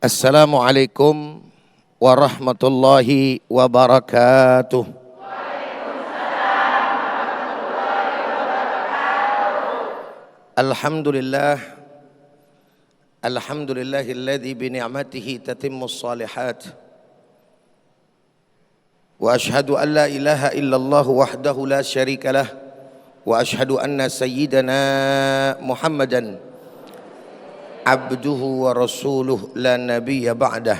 Assalamualaikum warahmatullahi wabarakatuh. Alhamdulillah, alhamdulillahilladzi bi ni'matihi tatimmus shalihat. Wa ashhadu an la ilaha illallah wahdahu la syarika lah. Wa ashhadu anna sayyidana Muhammadan abduhu wa rasuluh la nabiyya ba'dah.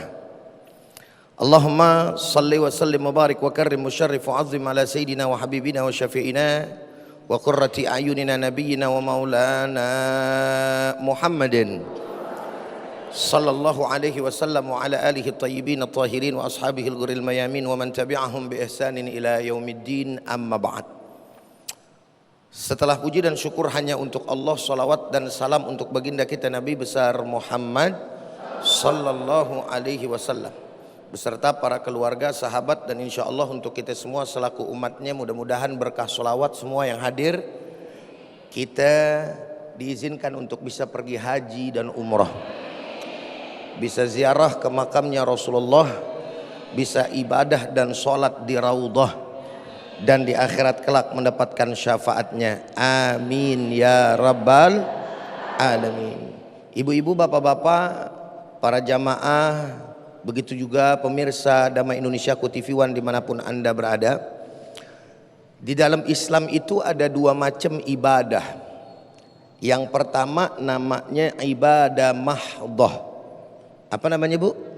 Allahumma salli wa sallim wa barik wa karrim wa syarrif wa azim ala sayyidina wa habibina wa syafi'ina wa qurrati a'yunina nabiyyina wa maulana Muhammadin sallallahu alaihi wasallam wa ala alihi at-tayyibin at-tahirin wa ashabihi al-ghurril mayamin wa man tabi'ahum bi ihsanin ila yaumiddin, amma ba'd. Setelah puji dan syukur hanya untuk Allah, salawat dan salam untuk baginda kita Nabi besar Muhammad sallallahu alaihi wasallam beserta para keluarga, sahabat, dan insya Allah untuk kita semua selaku umatnya. Mudah-mudahan berkah salawat semua yang hadir, kita diizinkan untuk bisa pergi haji dan umrah, bisa ziarah ke makamnya Rasulullah, bisa ibadah dan sholat di raudhah, dan di akhirat kelak mendapatkan syafaatnya. Amin ya rabbal alamin. Ibu-ibu, bapak-bapak, para jamaah, begitu juga pemirsa Damai Indonesia TV One dimanapun anda berada. Di dalam Islam itu ada dua macam ibadah. Yang pertama namanya ibadah mahdhah. Apa namanya, Bu?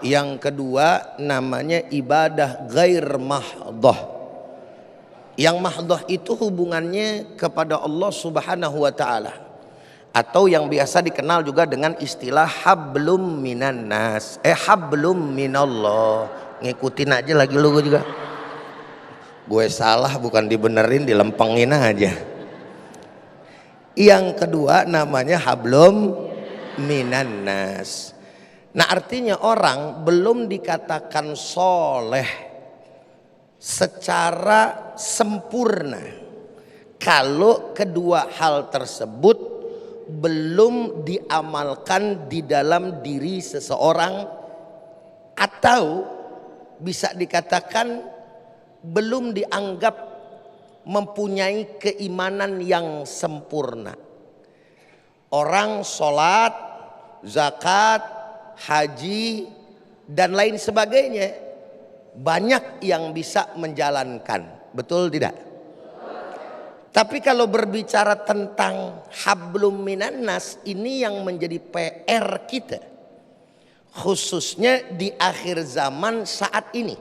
Yang kedua namanya ibadah ghair mahdhah. Yang mahdhah itu hubungannya kepada Allah Subhanahu wa ta'ala, atau yang biasa dikenal juga dengan istilah hablum minan nas, hablum minallah. Ngikutin aja lagi lu juga. Gue salah bukan dibenerin, dilempengin aja. Yang kedua namanya hablum minan nas. Nah, artinya orang belum dikatakan soleh secara sempurna kalau kedua hal tersebut belum diamalkan di dalam diri seseorang, atau bisa dikatakan belum dianggap mempunyai keimanan yang sempurna. Orang sholat, zakat, haji dan lain sebagainya banyak yang bisa menjalankan, betul tidak? Tapi kalau berbicara tentang hablum minan nas, ini yang menjadi PR kita, khususnya di akhir zaman saat ini.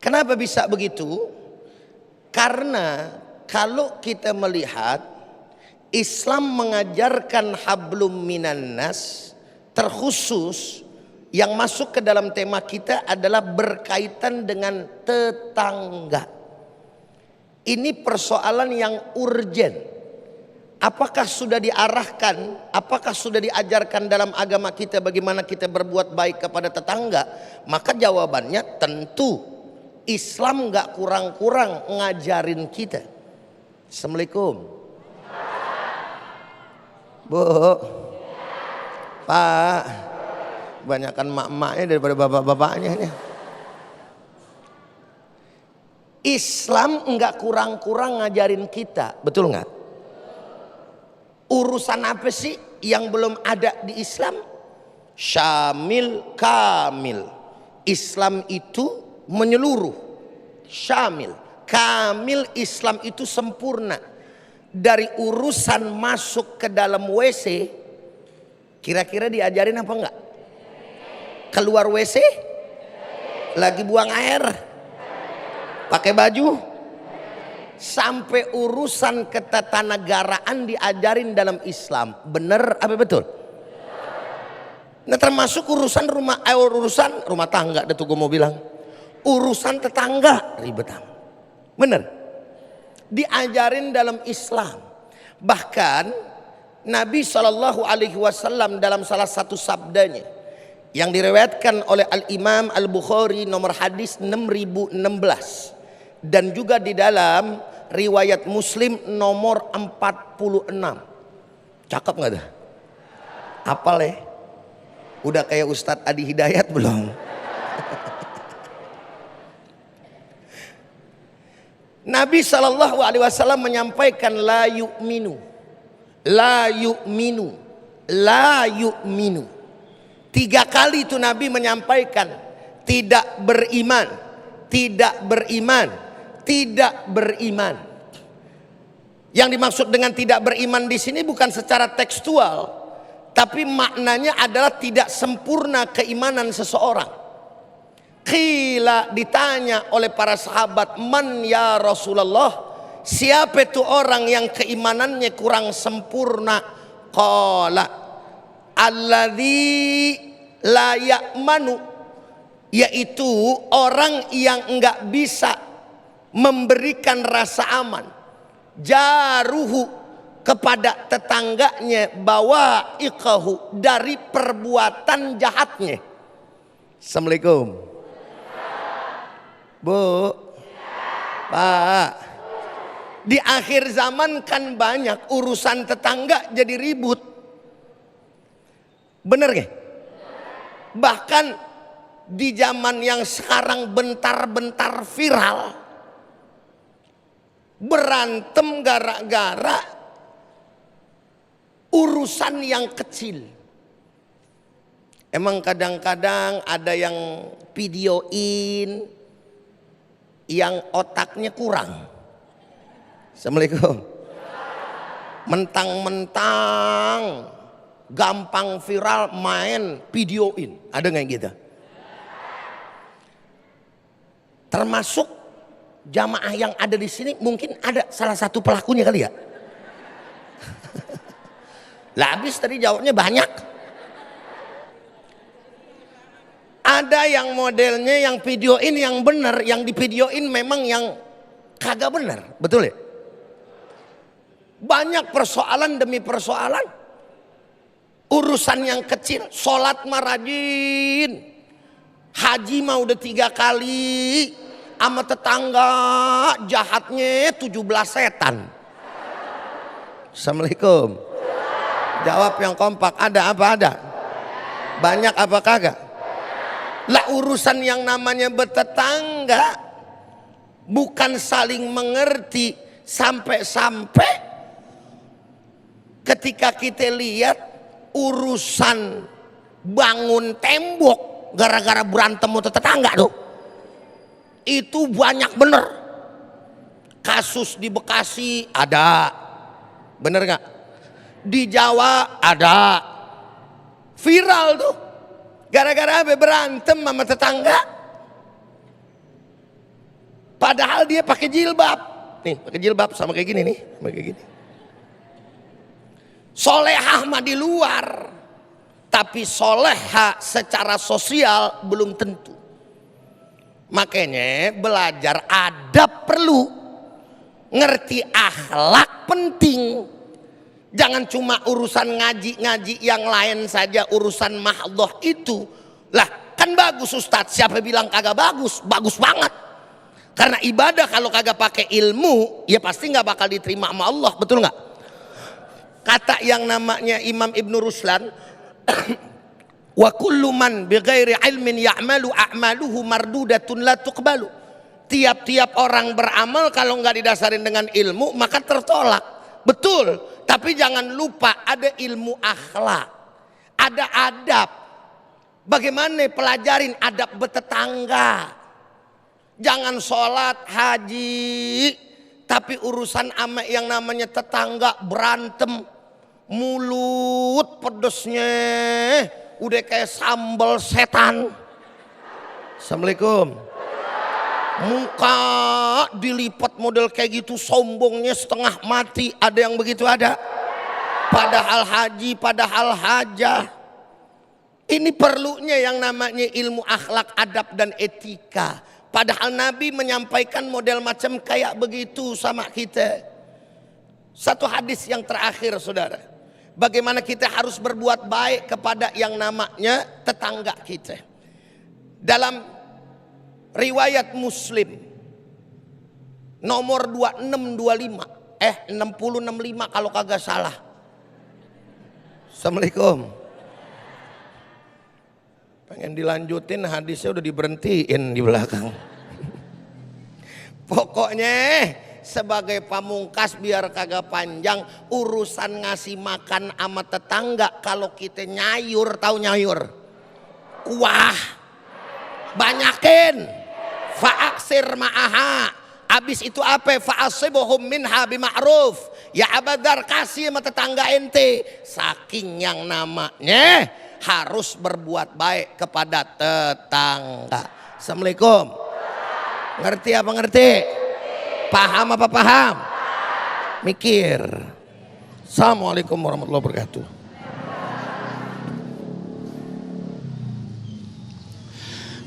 Kenapa bisa begitu? Karena kalau kita melihat Islam mengajarkan hablum minan nas, terkhusus yang masuk ke dalam tema kita adalah berkaitan dengan tetangga. Ini persoalan yang urgen. Apakah sudah diarahkan, apakah sudah diajarkan dalam agama kita bagaimana kita berbuat baik kepada tetangga? Maka jawabannya tentu Islam gak kurang-kurang ngajarin kita. Assalamualaikum, Bu, Pak, banyakkan mak-maknya daripada bapak-bapaknya. Islam enggak kurang-kurang ngajarin kita, betul enggak? Urusan apa sih yang belum ada di Islam? Syamil kamil. Islam itu menyeluruh, syamil, kamil. Islam itu sempurna. Dari urusan masuk ke dalam WC, kira-kira diajarin apa enggak? Keluar WC, lagi buang air, pakai baju, sampai urusan ketatanegaraan diajarin dalam Islam. Bener apa betul? Nah, termasuk urusan rumah tangga. Itu gue mau bilang, urusan tetangga ribet amat. Bener, diajarin dalam Islam. Bahkan Nabi SAW dalam salah satu sabdanya yang diriwayatkan oleh Al-Imam Al-Bukhari nomor hadis 6016, dan juga di dalam riwayat Muslim nomor 46. Cakep nggak dah? Hafal ya? Udah kayak Ustadz Adi Hidayat belum? Nabi SAW menyampaikan la yu'minu, la yu'minu, la yu'minu. 3 kali itu Nabi menyampaikan tidak beriman, tidak beriman, tidak beriman. Yang dimaksud dengan tidak beriman di sini bukan secara tekstual, tapi maknanya adalah tidak sempurna keimanan seseorang. Qila, ditanya oleh para sahabat, man ya Rasulullah, siapa itu orang yang keimanannya kurang sempurna? Qala alladzi la ya'manu, yaitu orang yang enggak bisa memberikan rasa aman jaruhu, kepada tetangganya, bawa ikahu, dari perbuatan jahatnya. Assalamualaikum Bu, Pak. Di akhir zaman kan banyak urusan tetangga jadi ribut, bener gak? Bahkan di zaman yang sekarang bentar-bentar viral, berantem gara-gara urusan yang kecil. Emang kadang-kadang ada yang videoin yang otaknya kurang. Assalamualaikum. Mentang-mentang gampang viral main videoin, ada nggak yang gitu? Termasuk jamaah yang ada di sini, mungkin ada salah satu pelakunya kali ya. Lah habis tadi jawabnya banyak. Ada yang modelnya yang videoin yang benar, yang di videoin memang yang kagak benar, betul ya? Banyak persoalan demi persoalan. Urusan yang kecil, sholat mah rajin, haji mah udah 3 kali, sama tetangga jahatnya 17 setan. Assalamualaikum. Jawab yang kompak, ada apa ada? Banyak apa kagak? Lah urusan yang namanya bertetangga bukan saling mengerti, sampai-sampai ketika kita lihat urusan bangun tembok gara-gara berantem sama tetangga tuh, itu banyak bener. Kasus di Bekasi ada, bener gak? Di Jawa ada, viral tuh. Gara-gara berantem sama tetangga. Padahal dia pakai jilbab. Nih, pakai jilbab sama kayak gini nih, sama kayak gini. Solehah mah di luar, tapi soleha secara sosial belum tentu. Makanya belajar adab perlu, ngerti akhlak penting. Jangan cuma urusan ngaji-ngaji yang lain saja, urusan mahdhah itu. Lah kan bagus Ustadz, siapa bilang kagak bagus? Bagus banget. Karena ibadah kalau kagak pakai ilmu, ya pasti nggak bakal diterima sama Allah, betul nggak? Kata yang namanya Imam Ibn Ruslan, wa kullu man bighairi ilmin ya'malu a'maluhu mardudatun la tuqbalu. Tiap-tiap orang beramal kalau nggak didasarin dengan ilmu maka tertolak. Betul, tapi jangan lupa ada ilmu akhlak, ada adab. Bagaimana pelajarin adab bertetangga. Jangan sholat, haji, tapi urusan ama yang namanya tetangga berantem, mulut pedesnya udah kayak sambal setan. Assalamualaikum. Muka dilipat model kayak gitu, sombongnya setengah mati, ada yang begitu ada. Padahal haji, padahal hajah. Ini perlunya yang namanya ilmu akhlak, adab dan etika. Padahal Nabi menyampaikan model macam kayak begitu sama kita. Satu hadis yang terakhir saudara, bagaimana kita harus berbuat baik kepada yang namanya tetangga kita. Dalam riwayat Muslim nomor 6065 kalau kagak salah. Assalamualaikum. Pengen dilanjutin hadisnya udah diberhentiin di belakang. Pokoknya sebagai pamungkas biar kagak panjang urusan ngasih makan sama tetangga. Kalau kita nyayur, tahu nyayur? Kuah. Banyakin. Fa'aksir ma'aha. Abis itu apa? Fa'asibuhum minha bima'ruf. Ya abadar kasih sama tetangga ente. Saking yang namanya harus berbuat baik kepada tetangga. Assalamualaikum. Ngerti apa ngerti? Paham apa paham? Mikir. Assalamualaikum warahmatullahi wabarakatuh.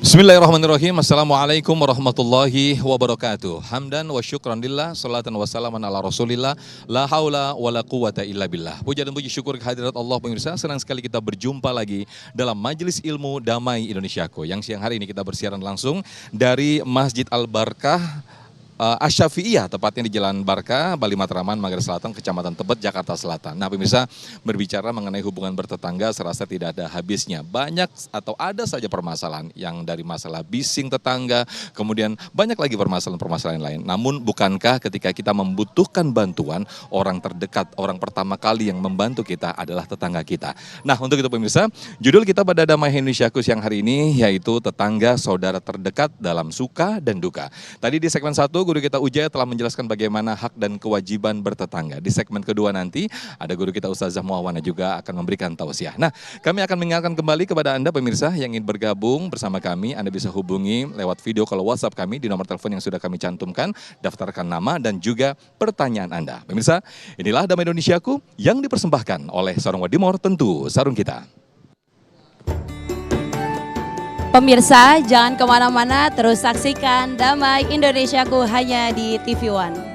Bismillahirrahmanirrahim. Assalamualaikum warahmatullahi wabarakatuh. Hamdan wa syukran lillah, salatan wa salaman ala rasulillah, la haula wa la quwata illa billah. Puja dan puji syukur kehadirat Allah pemirsa. Senang sekali kita berjumpa lagi dalam Majelis Ilmu Damai Indonesiaku, yang siang hari ini kita bersiaran langsung dari Masjid Al-Barkah Asy-Syafi'iyah, tepatnya di Jalan Barkah, Bali Matraman, Manggarai Selatan, Kecamatan Tebet, Jakarta Selatan. Nah pemirsa, berbicara mengenai hubungan bertetangga serasa tidak ada habisnya. Banyak atau ada saja permasalahan, yang dari masalah bising tetangga, kemudian banyak lagi permasalahan-permasalahan lain. Namun bukankah ketika kita membutuhkan bantuan, orang terdekat, orang pertama kali yang membantu kita adalah tetangga kita. Nah untuk itu pemirsa, judul kita pada Damai Indonesiaku siang hari ini yaitu tetangga saudara terdekat dalam suka dan duka. Tadi di segmen 1, guru kita Ujaya telah menjelaskan bagaimana hak dan kewajiban bertetangga. Di segmen kedua nanti ada guru kita Ustazah Muawana juga akan memberikan tausiah. Nah, kami akan mengingatkan kembali kepada Anda pemirsa yang ingin bergabung bersama kami. Anda bisa hubungi lewat video call WhatsApp kami di nomor telepon yang sudah kami cantumkan. Daftarkan nama dan juga pertanyaan Anda. Pemirsa, inilah Damai Indonesiaku yang dipersembahkan oleh Sarung Wadimor, tentu sarung kita. Pemirsa, jangan kemana-mana, terus saksikan Damai Indonesiaku hanya di TV One.